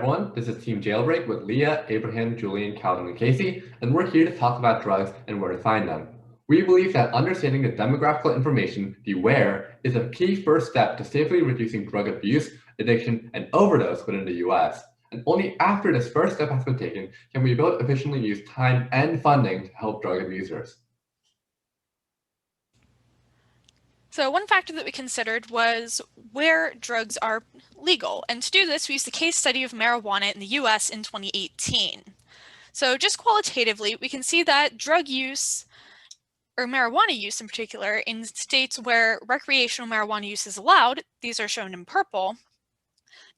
Everyone, this is Team Jailbreak with Leah, Abraham, Julian, Calvin, and Casey, and we're here to talk about drugs and where to find them. We believe that understanding the demographical information, the where, is a key first step to safely reducing drug abuse, addiction, and overdose within the US. And only after this first step has been taken can we both efficiently use time and funding to help drug abusers. So one factor that we considered was where drugs are legal. And to do this, we used the case study of marijuana in the US in 2018. So just qualitatively, we can see that drug use, or marijuana use in particular, in states where recreational marijuana use is allowed, these are shown in purple,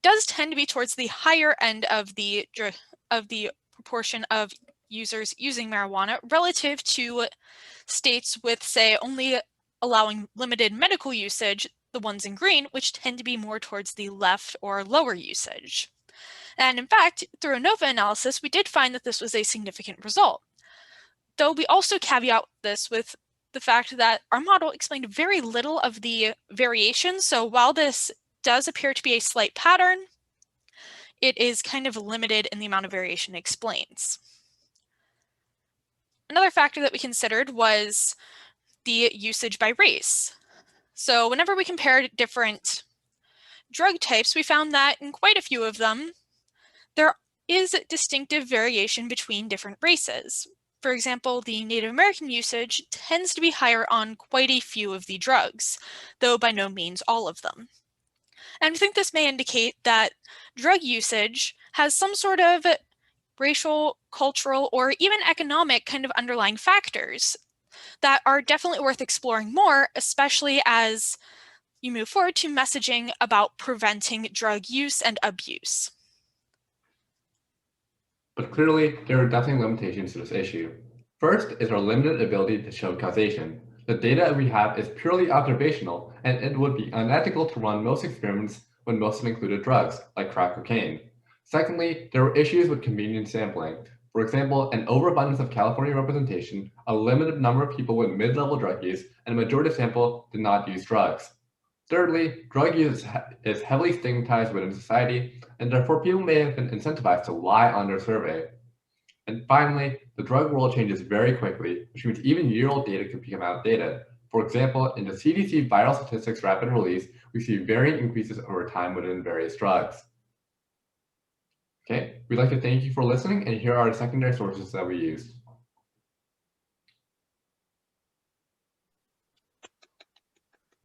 does tend to be towards the higher end of the proportion of users using marijuana relative to states with, say, only allowing limited medical usage, the ones in green, which tend to be more towards the left or lower usage. And in fact, through a ANOVA analysis, we did find that this was a significant result. Though we also caveat this with the fact that our model explained very little of the variation. So while this does appear to be a slight pattern, it is kind of limited in the amount of variation it explains. Another factor that we considered was the usage by race. So whenever we compared different drug types, we found that in quite a few of them, there is distinctive variation between different races. For example, the Native American usage tends to be higher on quite a few of the drugs, though by no means all of them. And we think this may indicate that drug usage has some sort of racial, cultural, or even economic kind of underlying factors that are definitely worth exploring more, especially as you move forward to messaging about preventing drug use and abuse. But clearly, there are definitely limitations to this issue. First is our limited ability to show causation. The data we have is purely observational, and it would be unethical to run most experiments when most of them included drugs, like crack cocaine. Secondly, there were issues with convenience sampling. For example, an overabundance of California representation, a limited number of people with mid-level drug use, and a majority of sample did not use drugs. Thirdly, drug use is heavily stigmatized within society, and therefore people may have been incentivized to lie on their survey. And finally, the drug world changes very quickly, which means even year-old data could become outdated. For example, in the CDC viral statistics rapid release, we see varying increases over time within various drugs. Okay, we'd like to thank you for listening, and here are the secondary sources that we used.